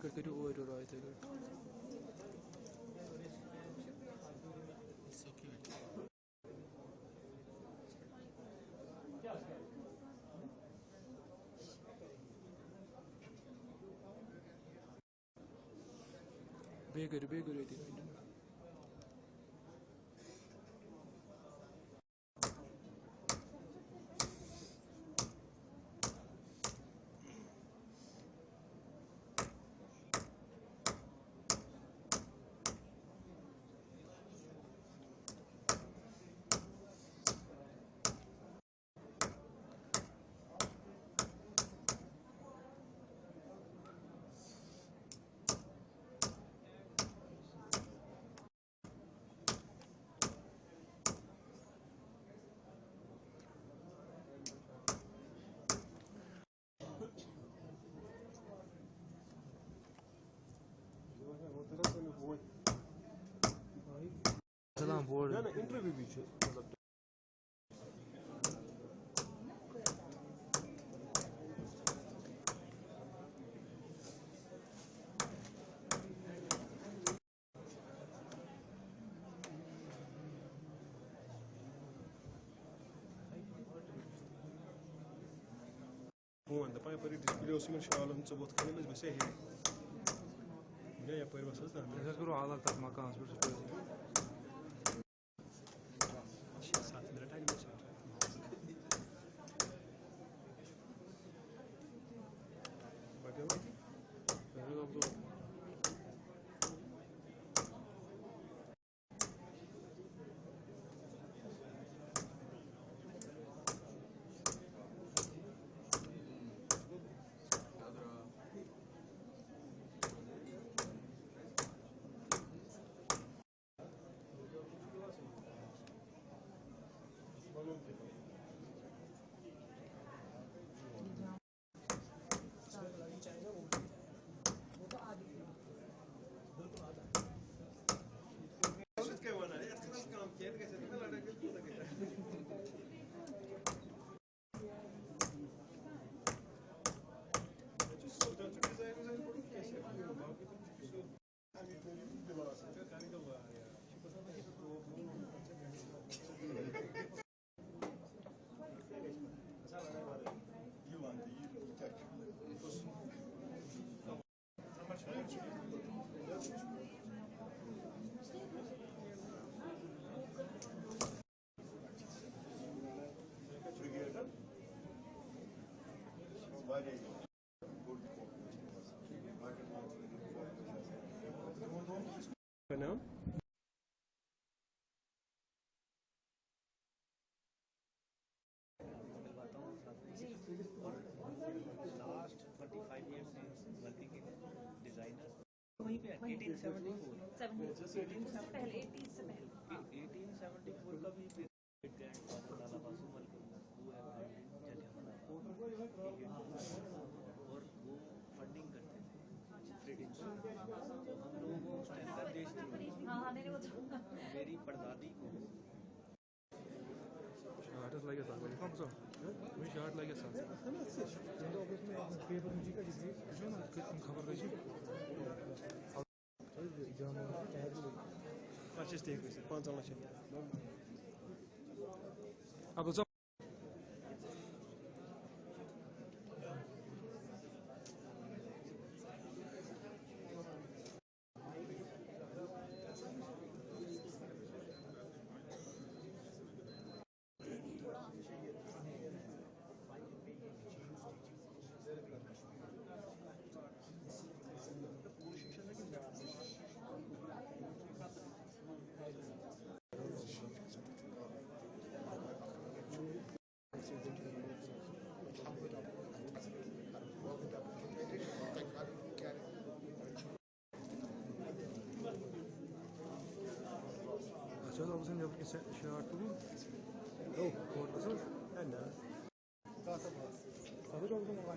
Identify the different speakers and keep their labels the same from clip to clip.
Speaker 1: Cut करो और राय थे कट बेगर थी सलाम बोर्ड
Speaker 2: ना इंटरव्यू भी छे मतलब Quando poi per il display si marciava non so what kind of base है या पर बस है ना
Speaker 1: ऐसा करो अलग तक मकान से
Speaker 2: साथ में टाइम में बाकी now
Speaker 3: लास्ट 25 years से वर्किंग इन डिजाइनर वहीं पे 1874
Speaker 4: पहले 80s से पहले
Speaker 3: 1874 का भी ग्रैंडफादर लाला बासुमल वो है जलियांवाला और वो फंडिंग करते थे ब्रिटिश हम लोग को स्टैंडर्ड देश थे
Speaker 4: हाँ मैंने वो
Speaker 3: मेरी परदादी को
Speaker 1: शार्ट लगे था मेरे कौन सा मैं शार्ट लगे था तो उसमें पेपर मुझे का डिग्री जो ना खबर रही एग्जाम
Speaker 2: अच्छे स्टेज पे 5 साल से
Speaker 1: अब Acaba sen yapıp şey artık mı? Yok. Ortasın?
Speaker 2: انا
Speaker 1: Hazır oldum ama.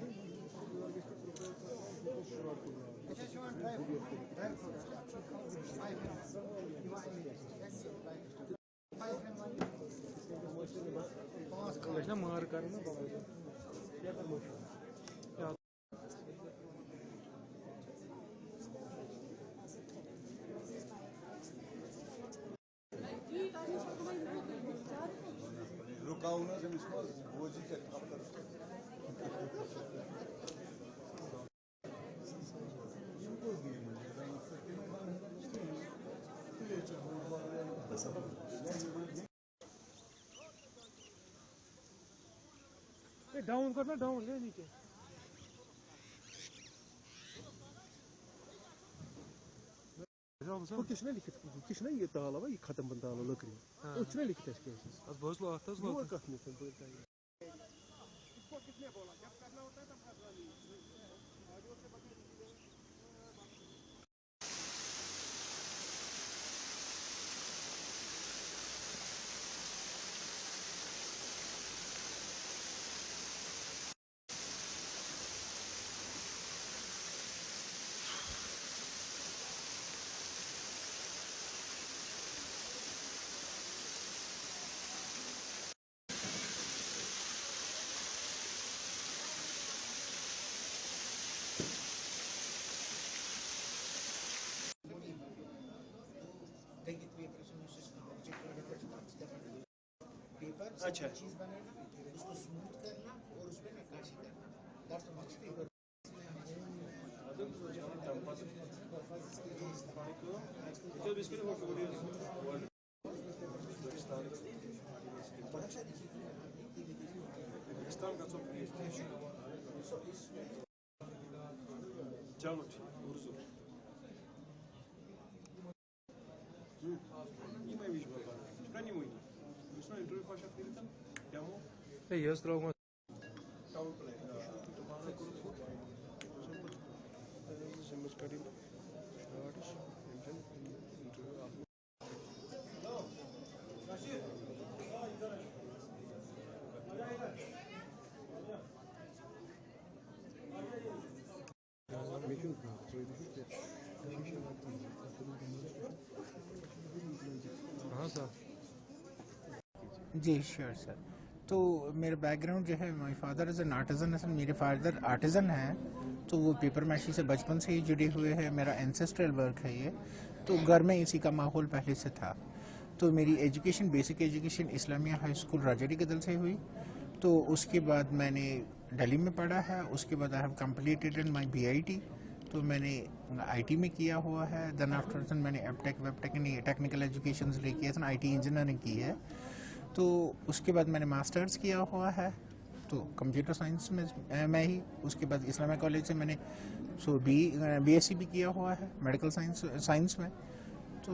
Speaker 1: Kaçta mağar karnına bağlı. Down करना, डाउन ले नीचे।
Speaker 2: किसने लिखित किसने ये ताला ये खत्म बंदा लकड़ी उसने लिखित है केस
Speaker 1: अब बहुत लो आता है
Speaker 2: वो कट नहीं बोलता है इसको किसने बोला जब करना होता है तब करना नहीं ऑडियो से बगैर अच्छा
Speaker 5: चीज बनाना उसको स्मूथ करना और उसमें नक्काशी करना दैट्स मच पेपर
Speaker 2: चलो
Speaker 1: Yes, logo. हाँ सर।
Speaker 5: जी श्योर सर। तो मेरा बैकग्राउंड जो है, my father is an artisan है। मेरे फादर आर्टिजन हैं, तो वो पेपर मैशी से बचपन से ही जुड़े हुए हैं। मेरा एंसेस्ट्रल वर्क है ये, तो घर में इसी का माहौल पहले से था। तो मेरी education, basic education Islamia high school Rajouri Kadal से हुई। तो उसके बाद मैंने दिल्ली में पढ़ा है। उसके बाद I have completed in my BIT। तो मैंने IT में किया हुआ है। देन आफ्टर मैंने एपटेक वेबटेक टेक्निकल एजुकेशन ले किया था, IT इंजीनियरिंग की है। तो उसके बाद मैंने मास्टर्स किया हुआ है, तो कंप्यूटर साइंस में मैं ही। उसके बाद इस्लामिया कॉलेज से मैंने BSc भी किया हुआ है मेडिकल साइंस में। तो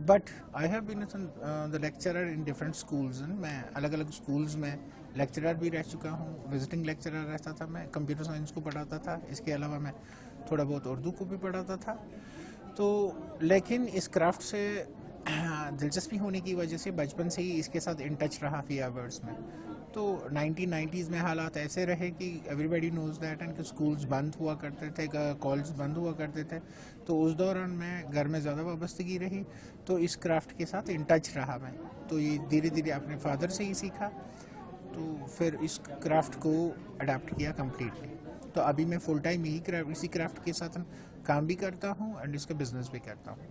Speaker 5: but I have been the lecturer in different schools. मैं अलग अलग स्कूल्स में लेक्चरर भी रह चुका हूँ। विजिटिंग लेक्चरर रहता था, मैं कंप्यूटर साइंस को पढ़ाता था। इसके अलावा मैं थोड़ा बहुत उर्दू को भी पढ़ाता था। तो लेकिन इस क्राफ्ट से दिलचस्पी होने की वजह से बचपन से ही इसके साथ इन टच रहा फिया वर्ड्स में। तो 1990s में हालात ऐसे रहे कि एवरीबॉडी नोज दैट, एंड कि स्कूल्स बंद हुआ करते थे, कॉलेज बंद हुआ करते थे। तो उस दौरान मैं घर में ज़्यादा वाबस्तगी रही, तो इस क्राफ्ट के साथ इन टच रहा मैं। तो ये धीरे धीरे अपने फादर से ही सीखा, तो फिर इस क्राफ्ट को अडाप्ट किया कम्प्लीटली। तो अभी मैं फुल टाइम इसी क्राफ्ट के साथ काम भी करता हूँ एंड इसका बिजनेस भी करता हूँ।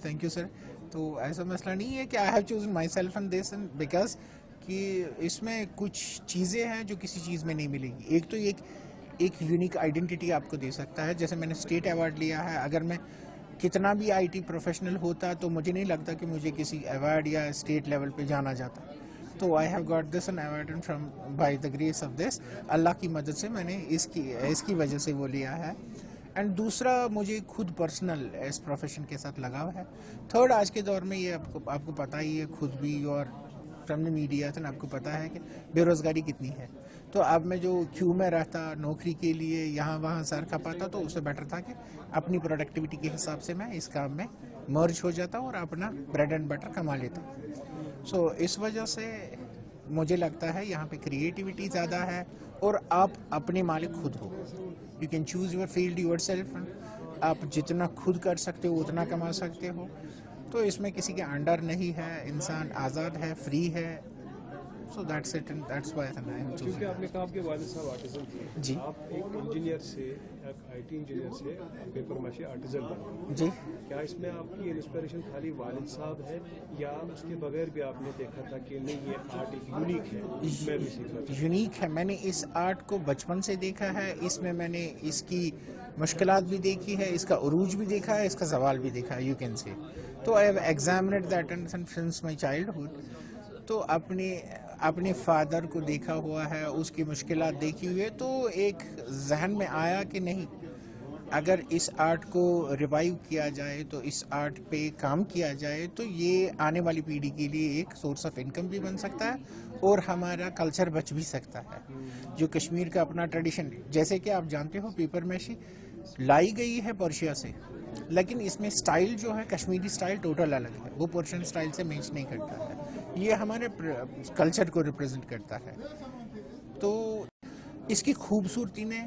Speaker 5: Thank you sir. तो ऐसा मसला नहीं है कि I have chosen my self and this, because कि इसमें कुछ चीज़ें हैं जो किसी चीज़ में नहीं मिलेगी। एक तो एक यूनिक आइडेंटिटी आपको दे सकता है। जैसे मैंने स्टेट अवार्ड लिया है, अगर मैं कितना भी IT प्रोफेशनल होता तो मुझे नहीं लगता कि मुझे किसी अवार्ड या स्टेट लेवल पे जाना जाता। तो I have got this an award from by the grace of this, Allah की मदद से मैंने इसकी वजह से वो लिया है। एंड दूसरा, मुझे खुद पर्सनल इस प्रोफेशन के साथ लगाव है। थर्ड, आज के दौर में ये आपको पता ही है, खुद भी और फ्रॉम द मीडिया तो आपको पता है कि बेरोज़गारी कितनी है। तो अब मैं जो क्यू में रहता नौकरी के लिए, यहाँ वहाँ सर खपाता, तो उससे बेटर था कि अपनी प्रोडक्टिविटी के हिसाब से मैं इस काम में मर्ज हो जाता और अपना ब्रेड एंड बटर कमा लेता। सो इस वजह से मुझे लगता है यहाँ पे क्रिएटिविटी ज़्यादा है और आप अपने मालिक खुद हो। You can choose your field yourself. आप जितना खुद कर सकते हो उतना कमा सकते हो। तो इसमें किसी के अंडर नहीं है, इंसान आज़ाद है, फ्री है। So that's it, and that's why I am
Speaker 2: क्योंकि
Speaker 5: choosing.
Speaker 2: आपने कहा आपके वालिद साहब आर्टिजन थे,
Speaker 5: जी।
Speaker 2: आप एक इंजीनियर से, एक आईटी इंजीनियर से पेपर माशी आर्टिजन बने,
Speaker 5: जी,
Speaker 2: क्या इसमें आपकी इंस्पिरेशन खाली वालिद साहब है या उसके बगैर भी आपने देखा था कि नहीं ये आर्ट एक यूनिक है, मैं भी सीखना चाहता
Speaker 5: यूनिक है। मैंने इस आर्ट को बचपन से देखा है, इसमें मैंने इसकी मुश्किलात भी देखी है, इसका उरूज भी देखा है, इसका ज़वाल भी देखा है, यू कैन से। तो I have examined that and since my childhood. तो अपने फादर को देखा हुआ है, उसकी मुश्किलात देखी हुई है, तो एक जहन में आया कि नहीं, अगर इस आर्ट को रिवाइव किया जाए, तो इस आर्ट पे काम किया जाए, तो ये आने वाली पीढ़ी के लिए एक सोर्स ऑफ इनकम भी बन सकता है और हमारा कल्चर बच भी सकता है। जो कश्मीर का अपना ट्रेडिशन, जैसे कि आप जानते हो पेपर मैशी लाई गई है पर्शिया से, लेकिन इसमें स्टाइल जो है कश्मीरी स्टाइल टोटल अलग है, वो पर्शियन स्टाइल से मैच नहीं करता है। ये हमारे कल्चर को रिप्रेजेंट करता है। तो इसकी खूबसूरती ने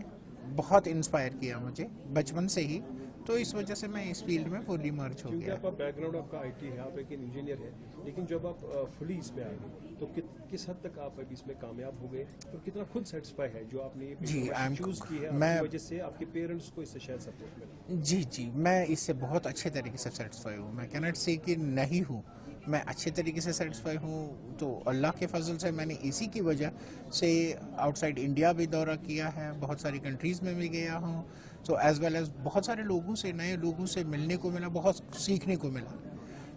Speaker 5: बहुत इंस्पायर किया मुझे बचपन से ही, तो इस वजह से मैं इस फील्ड में फुली मर्ज हो
Speaker 2: क्योंकि
Speaker 5: गया।
Speaker 2: आपका बैकग्राउंड आपका आईटी है, आप एक इंजीनियर है, लेकिन जब आप फुली इसमें आ गए तो किस हद तक आप अभी इसमें कामयाब हो गए और कितना खुद सेटिस्फाई है जो आपने
Speaker 5: जी, I'm-
Speaker 2: चूज की है,
Speaker 5: मैं-
Speaker 2: आपकी वजह से आपके पेरेंट्स को इससे शायद सपोर्ट मिला।
Speaker 5: जी, मैं इससे बहुत अच्छे तरीके से सेटिस्फाई हूँ। मैं कैनट से कि नहीं हूँ, मैं अच्छे तरीके से सेटिस्फाई हूँ। तो अल्लाह के फजल से मैंने इसी की वजह से आउटसाइड इंडिया भी दौरा किया है, बहुत सारी कंट्रीज़ में भी गया हूँ, तो एज़ वेल एज़ बहुत सारे लोगों से, नए लोगों से मिलने को मिला, बहुत सीखने को मिला।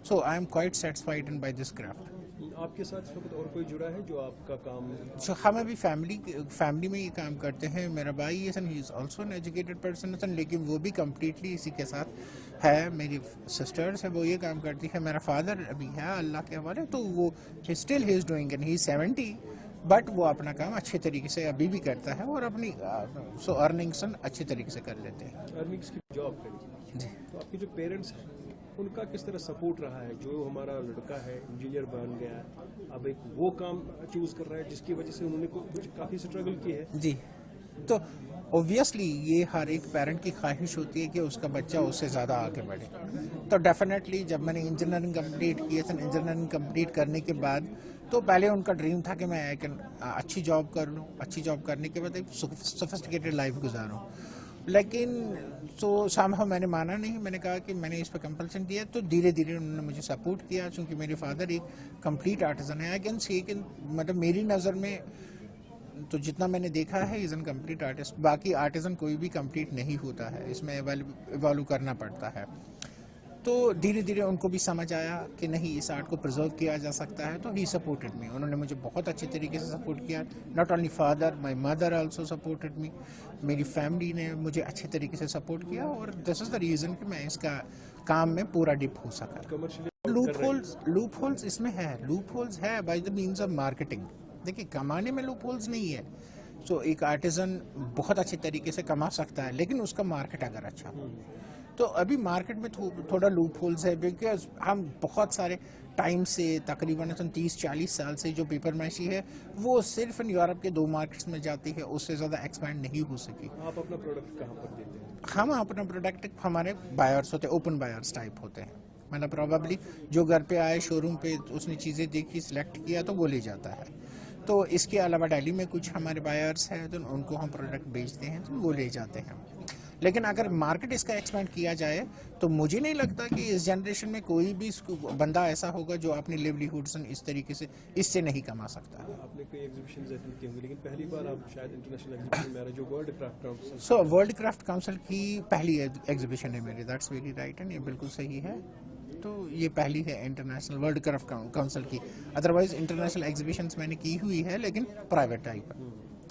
Speaker 5: So I am quite satisfied in by this craft.
Speaker 2: आपके साथ इस वक्त और कोई जुड़ा है जो आपका काम?
Speaker 5: सो हम अभी फैमिली में ये काम करते हैं। मेरा भाई है, he is also an educated person, लेकिन वो भी कम्प्लीटली इसी के साथ है। मेरी सिस्टर्स है, वो ये काम करती है। मेरा फादर अभी है अल्लाह के हवाले, तो वो still he is doing and he 70, but वो अपना काम अच्छे तरीके से अभी भी करता है और अपनी अर्निंग्स अच्छे तरीके से कर लेते हैं।
Speaker 2: अर्निंग्स की जॉब करी,
Speaker 5: जी।
Speaker 2: तो आपके जो पेरेंट्स हैं उनका किस तरह सपोर्ट रहा है? जो हमारा लड़का है इंजीनियर बन गया, अब एक वो काम चूज कर रहा है जिसकी वजह से उन्होंने कुछ काफ़ी स्ट्रगल की है।
Speaker 5: जी, तो ऑब्वियसली ये हर एक पेरेंट की ख्वाहिश होती है कि उसका बच्चा उससे ज़्यादा आगे बढ़े। तो डेफिनेटली जब मैंने इंजीनियरिंग कंप्लीट की है, इंजीनियरिंग कंप्लीट करने के बाद तो पहले उनका ड्रीम था कि मैं एक अच्छी जॉब कर लूँ, अच्छी जॉब करने के बाद एक सोफिस्टिकेटेड लाइफ गुजारूँ। लेकिन तो सामहाउ मैंने माना नहीं, मैंने कहा कि मैंने इस पर कंपल्सन किया, तो धीरे धीरे उन्होंने मुझे सपोर्ट किया। चूँकि मेरे फादर एक कंप्लीट आर्टिजन है, आई कैन से कि मतलब मेरी नज़र में तो जितना मैंने देखा है इज़ एन कंप्लीट आर्टिस्ट। बाकी आर्टिजन कोई भी कंप्लीट नहीं होता है, इसमें इवॉल्व करना पड़ता है। तो धीरे धीरे उनको भी समझ आया कि नहीं, इस आर्ट को प्रिजर्व किया जा सकता है, तो ही सपोर्टेड मी। उन्होंने मुझे बहुत अच्छे तरीके से सपोर्ट किया। Not only father, my mother also supported me. मेरी फैमिली ने मुझे अच्छे तरीके से सपोर्ट किया और दिस इज़ द रीज़न कि मैं इसका काम में पूरा डिप हो सका।
Speaker 2: कमर्शियली
Speaker 5: लूप होल्स इसमें है, लूप होल्स है by the means of marketing. देखिए, कमाने में लूप होल्स नहीं है। सो एक आर्टिजन बहुत अच्छे तरीके से कमा सकता है, लेकिन उसका मार्केट अगर अच्छा हो। तो अभी मार्केट में थोड़ा लूप होल्स है, बिकॉज हम बहुत सारे टाइम से तकरीबन 30-40 साल से जो पेपर मैशी है वो सिर्फ यूरोप के 2 मार्केट्स में जाती है, उससे ज़्यादा एक्सपैंड नहीं हो सकी।
Speaker 2: आप अपना प्रोडक्ट कहाँ पर देते हैं?
Speaker 5: हम अपना प्रोडक्ट हमारे बायर्स होते हैं, ओपन बायर्स टाइप होते हैं। मतलब प्रॉबेबली जो घर पे आए, शोरूम पे उसने चीज़ें देखी, सिलेक्ट किया, तो वो ले जाता है। तो इसके अलावा दिल्ली में कुछ हमारे बायर्स हैं, तो उनको हम प्रोडक्ट बेचते हैं, तो वो ले जाते हैं। लेकिन अगर मार्केट इसका एक्सपेंड किया जाए तो मुझे नहीं लगता कि इस जनरेशन में कोई भी बंदा ऐसा होगा जो अपनी लिवलीहुड्स इस तरीके से इससे नहीं कमा सकता।
Speaker 2: आपने कोई एग्जीबिशन अटेंड किए होंगे, लेकिन पहली बार आप शायद इंटरनेशनल एग्जीबिशन में आ रहे, जो world craft council.
Speaker 5: So world craft council की पहली एग्जीबिशन है मेरी। दैट्स वेरी राइट एंड ये बिल्कुल सही है। तो ये पहली है इंटरनेशनल वर्ल्ड क्राफ्ट काउंसिल की। अदरवाइज इंटरनेशनल एग्जीबिशंस मैंने की हुई है, लेकिन प्राइवेट टाइप।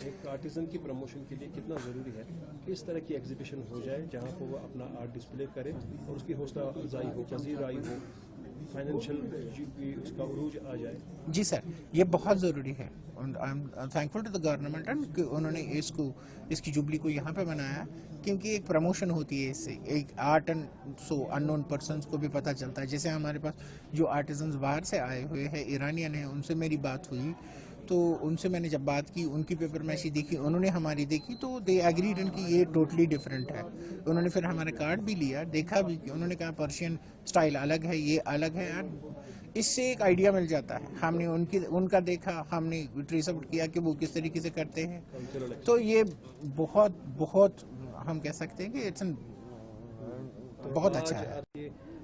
Speaker 2: एक आर्टिजन की प्रमोशन के लिए कितना ज़रूरी है कि इस तरह की एग्जीबिशन हो जाए जहां पर वो अपना आर्ट डिस्प्ले करे और उसकी हौसला अफजाई हो, पजीराई हो, फाइनेंशियल भी उसका उरूज आ जाए?
Speaker 5: जी सर, ये बहुत ज़रूरी है। I am thankful to the government and कि उन्होंने इसकी जुबली को यहाँ पे बनाया, क्योंकि एक प्रमोशन होती है इससे, एक art and so unknown persons को भी पता चलता है। जैसे हमारे पास जो आर्टिजन्स बाहर से आए हुए हैं, ईरानियन हैं, उनसे मेरी बात हुई, तो उनसे मैंने जब बात की, उनकी पेपर मैशी देखी, उन्होंने हमारी देखी, तो दे एग्रीड कि ये टोटली डिफरेंट है। उन्होंने फिर हमारा कार्ड भी लिया, देखा भी कि उन्होंने कहा पर्शियन स्टाइल अलग है, ये अलग है। इससे एक आइडिया मिल जाता है। हमने उनका देखा, हमने ट्रेस आउट किया कि वो किस तरीके से करते हैं। तो ये बहुत बहुत हम कह सकते हैं कि बहुत अच्छा है।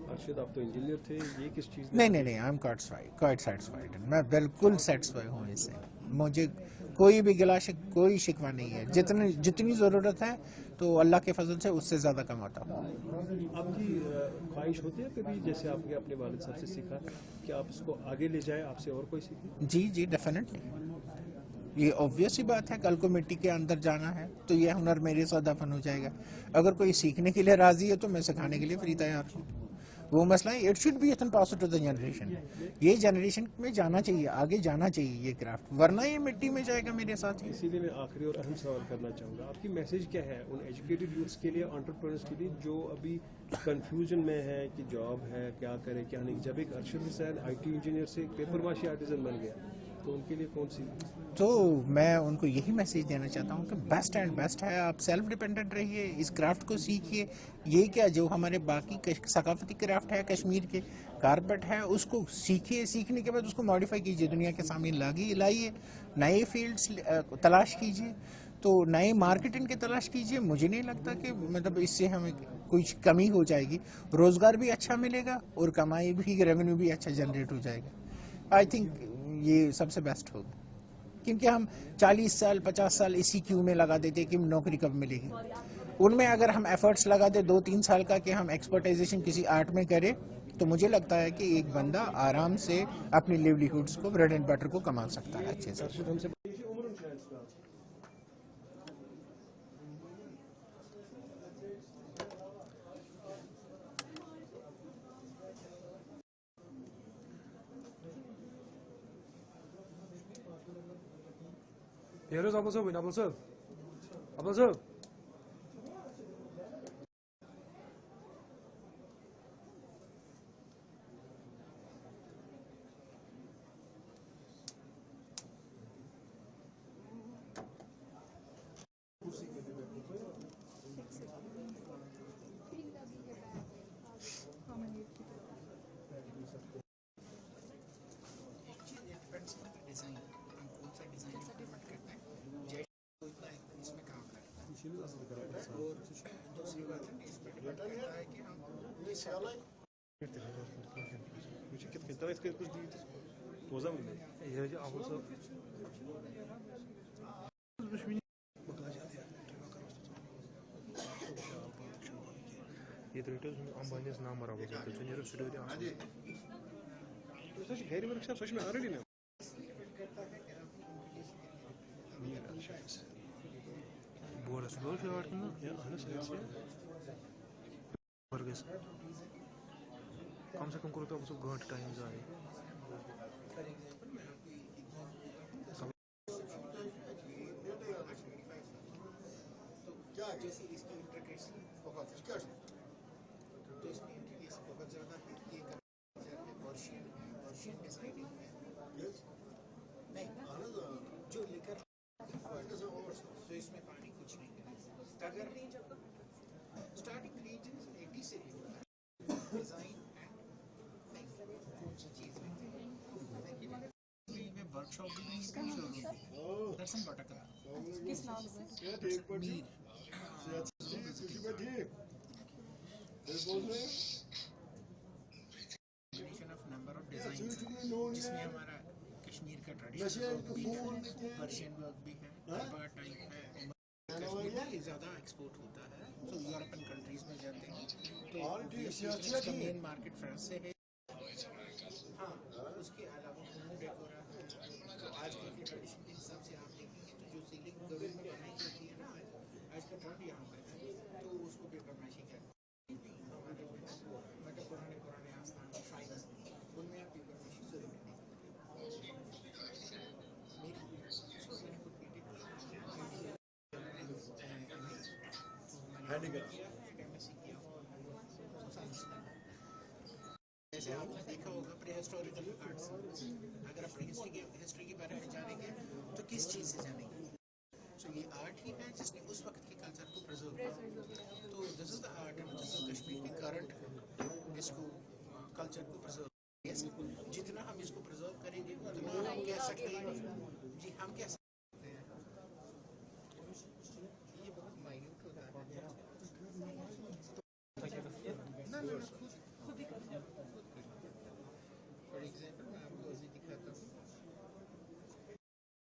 Speaker 2: अर्शद, आप तो इंजीनियर थे, ये किस चीज़
Speaker 5: नहीं, आई एम क्वाइट सेटिस्फाइड। मैं बिल्कुल सेटिस्फाई हूँ इससे। मुझे कोई भी कोई शिकवा नहीं है। जितनी ज़रूरत है तो अल्लाह के फजल से उससे ज़्यादा कमाता हूँ।
Speaker 2: आपकी ख्वाहिश होती है कभी, जैसे आपने अपने वालिद साहब से सीखा, कि आप इसको आगे ले जाए, आपसे और कोई सीखे?
Speaker 5: जी, डेफिनेटली। ये ऑब्वियस ही बात है, कल को मिट्टी के अंदर जाना है तो ये हुनर मेरे साथ दफन हो जाएगा। अगर कोई सीखने के लिए राजी है तो मैं सिखाने के लिए फ्री तैयार हूँ। वो मसला है, it should be pass to the generation. ये जनरेशन में जाना चाहिए, आगे जाना चाहिए ये क्राफ्ट, वरना ये मिट्टी में जाएगा मेरे साथ ही।
Speaker 2: इसीलिए मैं आखिरी और अहम सवाल करना चाहूँगा, आपकी मैसेज क्या है उन एजुकेटेड यूथ्स के लिए, एंटरप्रेन्योर्स के लिए, जो अभी कंफ्यूजन में है कि जॉब है, क्या करे क्या नहीं। जब एक अरशद हुसैन IT इंजीनियर से पेपर माशी आर्टिजन बन गया, तो उनके लिए कौन सी?
Speaker 5: तो मैं उनको यही मैसेज देना चाहता हूँ कि बेस्ट एंड बेस्ट है, आप सेल्फ डिपेंडेंट रहिए, इस क्राफ्ट को सीखिए। ये क्या, जो हमारे बाकी सकाफती क्राफ्ट है, कश्मीर के कारपेट है, उसको सीखिए। सीखने के बाद उसको मॉडिफाई कीजिए, दुनिया के सामने लाइए, नए फील्ड्स तलाश कीजिए, तो नए मार्केट इनके तलाश कीजिए। मुझे नहीं लगता कि मतलब इससे हमें कुछ कमी हो जाएगी। रोज़गार भी अच्छा मिलेगा और कमाई भी, रेवेन्यू भी अच्छा जनरेट हो जाएगा। आई थिंक ये सबसे बेस्ट होगा, क्योंकि हम 40 साल 50 साल इसी क्यू में लगा देते कि नौकरी कब मिलेगी। उनमें अगर हम एफर्ट्स लगा दे 2-3 साल का कि हम एक्सपर्टाइजेशन किसी आर्ट में करें, तो मुझे लगता है कि एक बंदा आराम से अपनी लिवलीहुड्स को, ब्रेड एंड बटर को कमा सकता है अच्छे से।
Speaker 1: Here is Abul Sir. Abul Sir. Abul Sir. Here Abul Sir. ये तो रेटर्स अंबानी's नाम मरा हुआ है, जूनियर स्टूडियो
Speaker 2: सच गैरी वर्क सच में ऑलरेडी ना
Speaker 1: बोरा स्टोर से आठ ना
Speaker 2: या अनस है
Speaker 1: वर्गस कम से कम करो तो अब सब घंटे टाइम जाए।
Speaker 5: जैसे इसकी इंटरकेशन बहुत तो इसमें इंटरकेशन बहुत ज़्यादा है। ये पर्शियन डिजाइनिंग है नहीं, जो लेकर तो इसमें पानी कुछ नहीं है। अगर स्टार्टिंग रेंज 80 से डिज़ाइन एंड कौन सी चीज़ में वर्कशॉप भी नहीं शोरूम दर्शन बटका
Speaker 4: किस नाम से?
Speaker 5: Mir of number of designs जिसमें हमारा कश्मीर का ट्रेडिशनल वर्क भी है, पर्शियन वर्क भी है, दरबार टाइप है। कश्मीर में ज़्यादा एक्सपोर्ट होता है, तो यूरोपियन कंट्रीज में जाते हैं, तो इसका मेन मार्केट फ्रांस से है। हाँ, उसके अलावा डेकोरा है, तो आजकल के ट्रेडिशन के हिसाब से आप देखेंगे तो जो सीलिंग गवर्नमेंट में बनाई जाती है ना, आज का ट्रेंड यहाँ पर है, तो उसको पेपर मैचिंग करते हैं। हमारे मतलब पुराने आस्थान श्राइन्स उनमें आप पेपर मैचिंग शुरू करते हैं। जैसे आपने देखा होगा प्री हिस्टोरिकल आर्ट्स, अगर अपनी हिस्ट्री के बारे में जानेंगे तो किस चीज़ से जानेंगे? तो ये आर्ट ही है जिसने उस वक्त के कल्चर को प्रिजर्व किया। तो this is the art and Kashmir के करंट इसको कल्चर को प्रिजर्व जितना हम इसको प्रिजर्व करेंगे उतना हम कह सकते हैं जी, हम कह